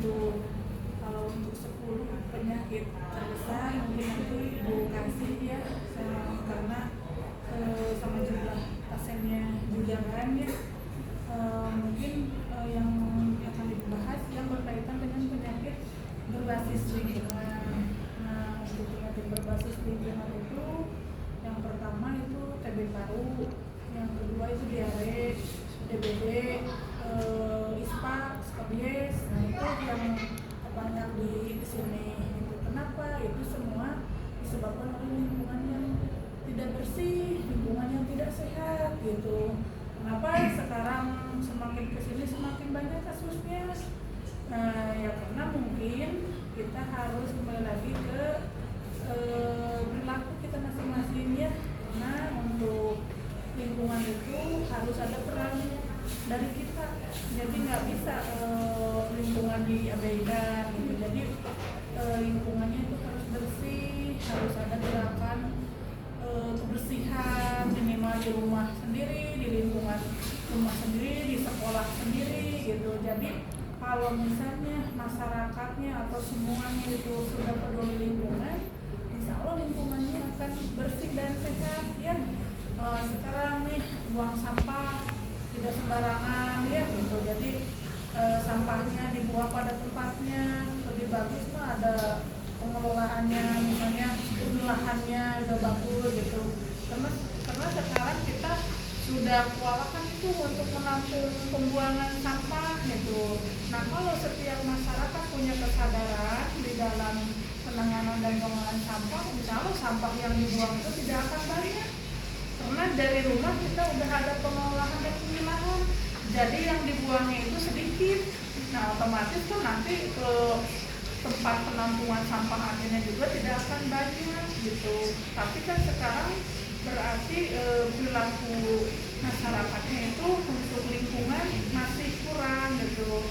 untuk 10 penyakit terbesar mungkin nanti Ibu kasih ya, karena sama jumlah pasiennya juga kan ya. Mungkin yang akan dibahas yang berkaitan dengan penyakit berbasis lingkungan. Nah, untuk penyakit berbasis lingkungan itu yang pertama itu TB paru, yang kedua itu diare, DBD, ISPA, skabies. Nah, itu yang banyak di sini. Itu kenapa? Itu semua disebabkan oleh lingkungan yang tidak bersih, lingkungan yang tidak sehat gitu. Kenapa sekarang semakin kesini semakin banyak kasusnya? Ya karena mungkin kita harus kembali lagi ke perilaku kita masing-masing ya. Karena untuk lingkungan itu harus ada peran dari kita. Jadi nggak bisa lingkungan diabaikan gitu. Jadi lingkungannya itu harus bersih, harus ada gerakan kebersihan minimal di rumah sendiri, di lingkungan rumah sendiri, di sekolah sendiri gitu. Jadi kalau misalnya masyarakatnya atau semuanya itu sudah peduli lingkungan, insya Allah lingkungannya akan bersih dan sehat ya. Sekarang nih buang sampah tidak sembarangan ya gitu. Jadi sampahnya dibuang pada tempatnya, lebih bagus mah ada pengelolaannya, misalnya pemilahannya udah bagus gitu. Karena sekarang kita sudah kewalahan itu untuk menampung pembuangan sampah gitu. Nah, kalau setiap masyarakat punya kesadaran di dalam penanganan dan pengolahan sampah, insya Allah sampah yang dibuang itu tidak akan banyak. Karena dari rumah kita udah ada pengolahan dan pemilahan, jadi yang dibuangnya itu sedikit. Nah, otomatis kan nanti ke tempat penampungan sampah akhirnya juga tidak akan banyak gitu. Tapi kan sekarang berarti perilaku masyarakatnya itu untuk lingkungan masih kurang gitu.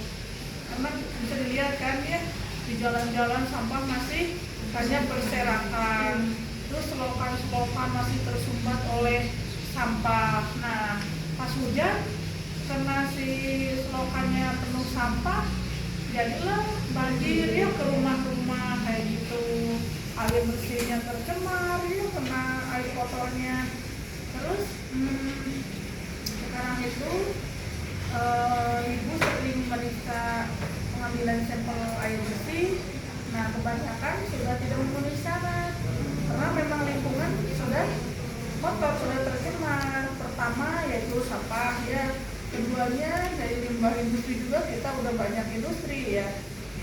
Karena bisa dilihat kan ya, di jalan-jalan sampah masih banyak berserakan, terus selokan-selokan masih tersumbat oleh sampah. Nah, pas hujan karena si selokannya penuh sampah, jadilah banjir ya ke rumah-rumah kayak gitu. Air bersihnya tercemar ya kena air kotornya. Terus sekarang itu ibu sering meriksa pengambilan sampel air bersih. Nah, kebanyakan sudah tidak memenuhi syarat karena memang lingkungan sudah kotor, sudah tercemar. Pertama yaitu sampah ya. Keduanya dari limbah industri juga kita udah banyak industri ya.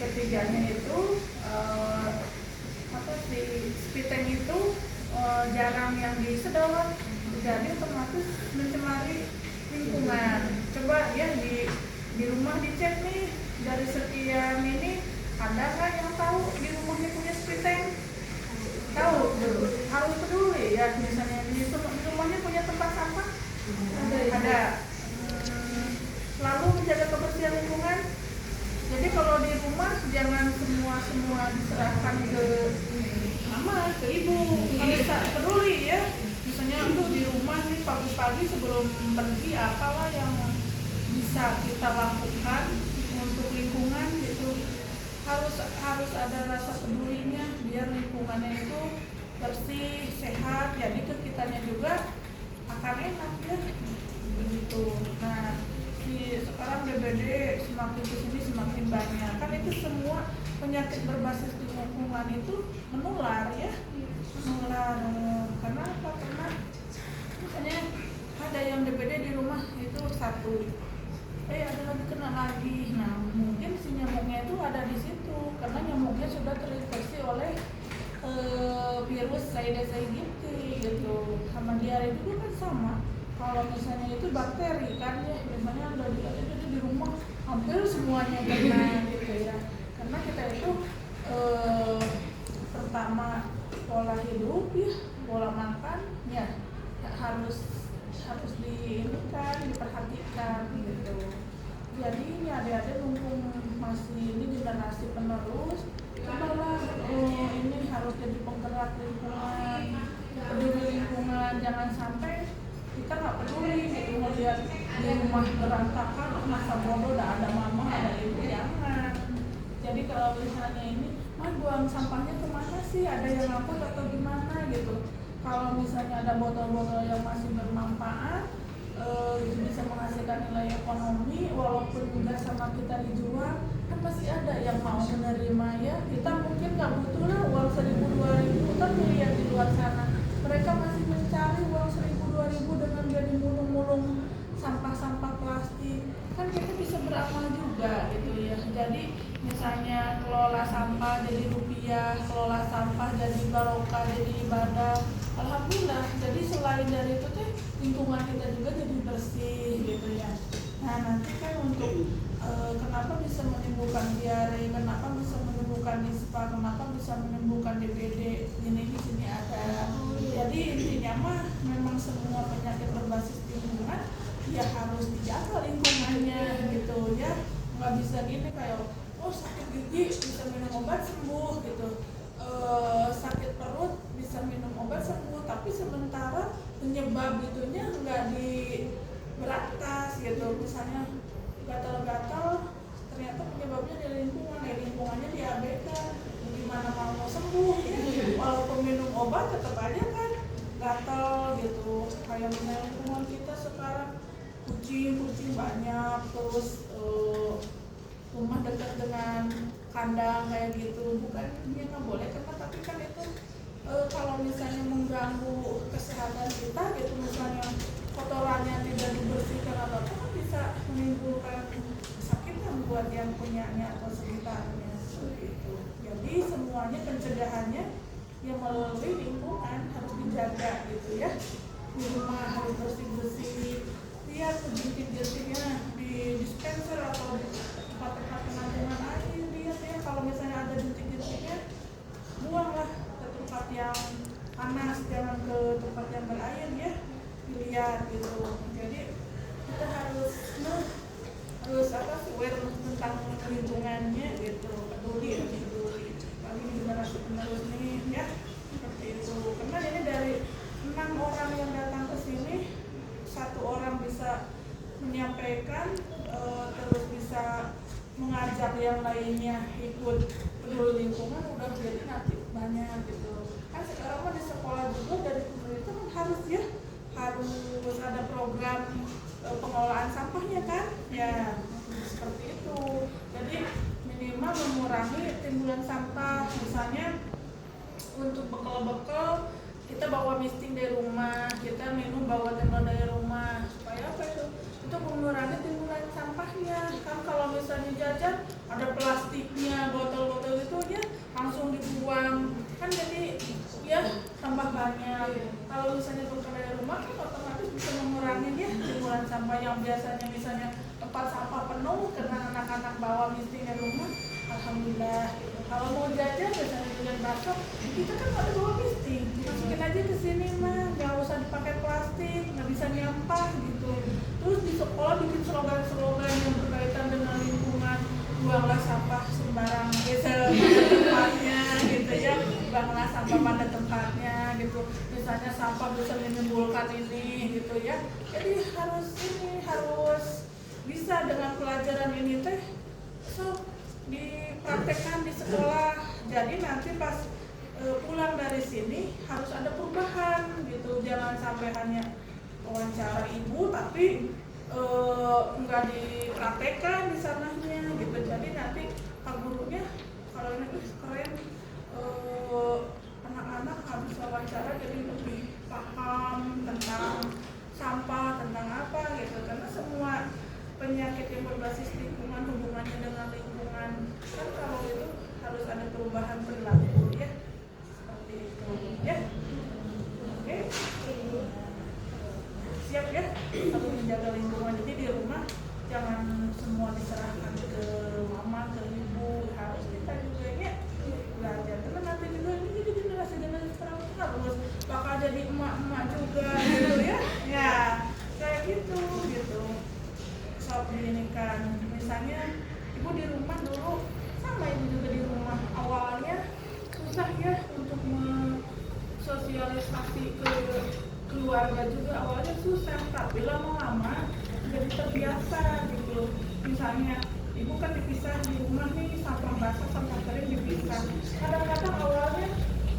Ketiganya itu spiteng itu jarang yang disedot, jadi otomatis mencemari lingkungan. Coba ya di rumah dicek nih, dari sekian ini ada nggak yang tahu di rumahnya punya spiteng? Tahu, harus peduli ya. Misalnya di rumahnya punya tempat sampah, ada. Lalu menjaga kebersihan lingkungan. Jadi kalau di rumah jangan semua diserahkan ke mama, ke ibu. Bisa peduli ya. Misalnya untuk di rumah nih pagi-pagi sebelum pergi apalah yang bisa kita lakukan untuk lingkungan gitu. Harus ada rasa pedulinya biar lingkungannya itu bersih, sehat. Jadi ke kitanya juga akan enak ya. Begitu. Nah, sekarang DBD semakin kesini semakin banyak. Kan itu semua penyakit berbasis lingkungan itu menular ya. Menular. Karena apa? Karena misalnya ada yang DBD di rumah itu satu, ada lagi kena lagi. Nah, mungkin si nyamuknya itu ada di situ karena nyamuknya sudah terinfeksi oleh virus Aedes aegypti gitu. Sama diare itu kan sama. Kalau misalnya itu bakteri kan ya, biasanya ada di rumah hampir semuanya kena gitu ya. Karena kita itu pertama pola hidup ya, pola makan ya harus diperhatikan gitu. Jadi ini adik-adik mumpung masih ini generasi penerus, cobalah ini harus jadi penggerak lingkungan, peduli lingkungan. Jangan sampai kita nggak peduli gitu, melihat di rumah berantakan masa bodoh, udah ada mama ada ibu, jangan. Jadi kalau misalnya ini buang sampahnya kemana sih, ada yang ngangkut atau gimana gitu. Kalau misalnya ada botol-botol yang masih bermanfaat, itu bisa menghasilkan nilai ekonomi, walaupun nggak sama kita dijual, kan masih ada yang mau menerima ya. Kita mungkin nggak butuh lah uang 1.000-2.000, kan lihat di luar sana mereka masih mencari uang 1.000-2.000 dengan jadi mulung-mulung sampah-sampah plastik. Kan kita bisa beramal juga gitu ya. Jadi misalnya kelola sampah jadi rupiah, kelola sampah jadi barokah, jadi ibadah. Alhamdulillah. Jadi selain dari itu tuh lingkungan kita juga jadi bersih gitu ya. Nah nanti kan untuk kenapa bisa menimbulkan diare, kenapa bisa menimbulkan ispa, kenapa bisa menimbulkan DBD, ini di sini ada. Jadi intinya mah memang semua penyakit berbasis lingkungan ya harus dijaga lingkungannya gitu ya. Nggak bisa gini kayak sakit gigi bisa minum obat sembuh gitu, sakit perut bisa minum obat sembuh, tapi sementara penyebab itunya nggak diberantas gitu. Misalnya gatal-gatal ternyata penyebabnya dari lingkungan, lingkungannya diabaikan, gimana mau sembuh ya? Walaupun minum obat tetap aja kan gatal gitu. Kayak misalnya lingkungan kita sekarang kucing banyak, terus rumah dekat dengan kandang kayak gitu, bukan dia nggak boleh karena tapi kan itu kalau misalnya mengganggu kesehatan kita gitu, misalnya kotorannya tidak dibersihkan atau apa kan bisa menimbulkan kesakitan buat yang punyanya atau sekitarnya gitu. Jadi semuanya pencegahannya yang melalui lingkungan harus dijaga gitu ya. Di rumah harus bersih-bersih, lihat jentik-jentiknya di dispenser atau di tempat-tempat penampungan air, lihat ya kalau misalnya ada jentik-jentiknya buanglah ke tempat yang panas, jangan ke tempat yang berair ya, dilihat gitu. Jadi kita harus aware tentang lingkungannya gitu, peduli bagi generasi penerus nih ya, seperti itu. Karena ini dari 6 orang yang datang ke sini, 1 orang bisa menyampaikan, terus bisa mengajak yang lainnya ikut peduli lingkungan, udah jadi nanti banyak gitu. Kan sekarang mah di sekolah juga dari pemerintah kan harus ada program pengelolaan sampahnya kan ya, seperti itu. Jadi minimal mengurangi timbulan sampah. Misalnya untuk bekal-bekal kita bawa misting dari rumah, kita minum bawa tembok dari rumah, supaya apa itu mengurangi timbulan sampahnya. Kan kalau misalnya jajan ada plastiknya, botol-botol itu ya langsung dibuang, kan jadi ya tambah banyak. Kalau misalnya bekal dari rumah kan otomatis bisa mengurangi ya timbulan sampah yang biasanya misalnya tempat sampah penuh karena anak-anak bawa misting dari rumah. Alhamdulillah gitu. Kalau mau jajan misalnya jajan bakso, kita kan ada bawa misting, masukin aja ke sini mah, nggak usah dipakai plastik, nggak bisa nyampah gitu. Terus di sekolah bikin slogan-slogan yang berkaitan dengan lingkungan, buanglah sampah sembarang gitu, pada tempatnya gitu ya, buanglah sampah pada tempatnya gitu. Misalnya sampah bisa menimbulkan ini gitu ya. Jadi harus bisa dengan pelajaran ini teh dipraktekkan di sekolah. Jadi nanti pas pulang dari sini harus ada perubahan gitu. Jangan sampai hanya wawancara ibu tapi enggak dipraktekkan di sananya gitu. Jadi nanti pak gurunya kalau ini keren, anak-anak habis wawancara jadi lebih paham tentang sampah, tentang apa gitu. Karena semua penyakit yang berbasis lingkungan hubungannya dengan lingkungan kan, kalau itu harus ada perubahan perilaku ya, seperti itu ya. Oke, siap ya, harus menjaga lingkungan. Jadi di rumah jangan semua diserahkan ke mama, ke ibu, harus kita juga ya belajar. Karena nanti juga ini jadi generasi sekarang harus bakal jadi emak-emak juga gitu ya. Ya kayak gitu. Soal pendidikan, misalnya ibu di rumah dulu sama, ibu juga di rumah awalnya susah ya untuk mensosialisasi ke keluarga juga, awalnya susah, tapi lama-lama jadi terbiasa gitu. Misalnya ibu kan dipisah di rumah nih, sampah basah sampah kering dipisah. Kadang-kadang awalnya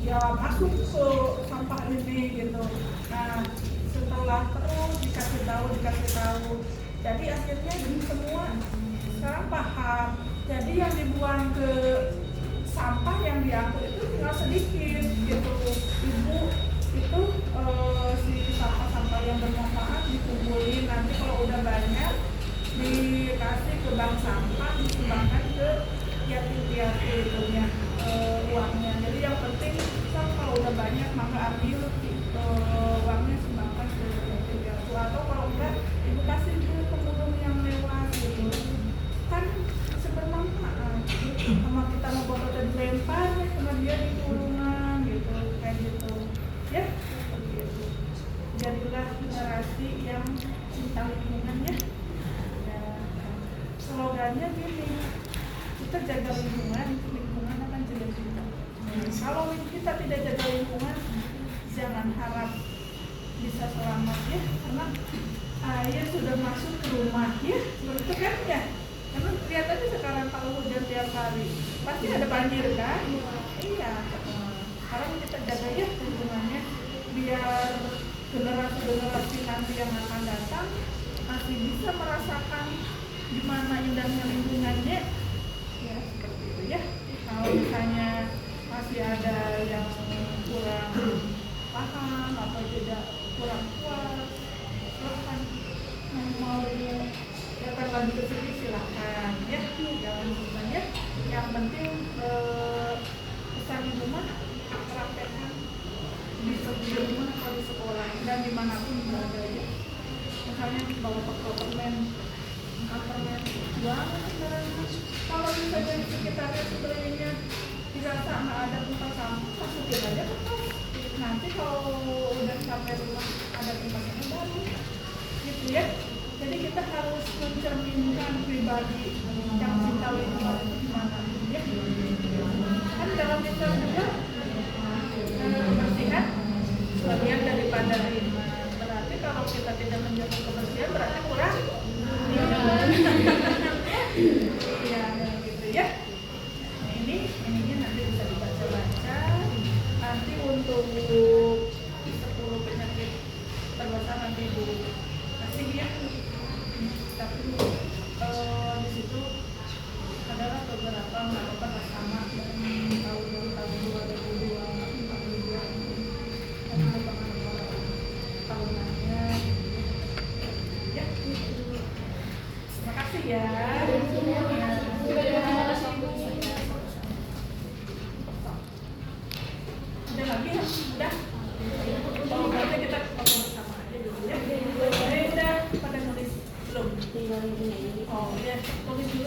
ya masuk ke sampah ini gitu. Nah setelah terus dikasih tahu, jadi akhirnya ini semua sekarang paham. Jadi yang dibuang ke sampah yang diangkut itu tinggal sedikit gitu. Ibu itu si sampah-sampah yang bermanfaat dikumpulin, nanti kalau udah banyak dikasih ke bank sampah, disumbangkan ke yatim piatu itunya uangnya. Jadi yang penting kalau udah banyak maka ambil uangnya sumbangkan ke yatim piatu, atau kalau enggak ibu kasih ke pemulung yang lewat gitu. Kan bermanfaat sama kita mau botol dan dilempar ya sama dia di kurungan gitu, kayak gitu ya, seperti itu. Jadilah generasi yang cinta lingkungan ya. Slogannya gini, kita jaga lingkungan, lingkungan akan jaga kita. Kalau kita tidak jaga lingkungan, jangan harap bisa selamat ya, karena air sudah masuk ke rumah ya, seperti itu kan ya. Karena lihat aja sekarang kalau hujan tiap hari pasti ada banjir kan? Iya. Sekarang kita jaga ya lingkungannya, biar generasi-generasi nanti yang akan datang masih bisa merasakan gimana indahnya lingkungannya. Ya seperti itu ya. Kalau misalnya masih ada yang kurang paham atau tidak kurang puas, silahkan mau datang lagi ke sini silahkan ya, jangan lupa ya. Yang penting pesan di rumah praktekkan di rumah atau di sekolah dan dimanapun berada ya. Misalnya bawa permen buang sembarangan. Kalau misalnya di sekitarnya sebenarnya dirasa nggak ada tempat sampah, masukin aja ke tas. Nanti kalau udah sampai rumah ada tempatnya baru gitu ya. Jadi kita harus mencerminkan pribadi yang cinta lingkungan itu gimana ya. Kan dalam Islam juga kebersihan sebagian daripada iman. Berarti kalau kita tidak menjaga kebersihan berarti kurang iman. Iya gitu ya. Nah, ininya nanti bisa dibaca-baca. Nanti untuk 10 penyakit terbesar nanti ibu kasih ya. Tapi di situ adalah beberapa melakukan bersama dari tahun 2022 dan tahunannya ya. Terima kasih ya. Udah lagi ya? Udah. Oh, berarti kita bersama aja dulu ya. Udah pada nulis belum? Oh ya, tulis dulu.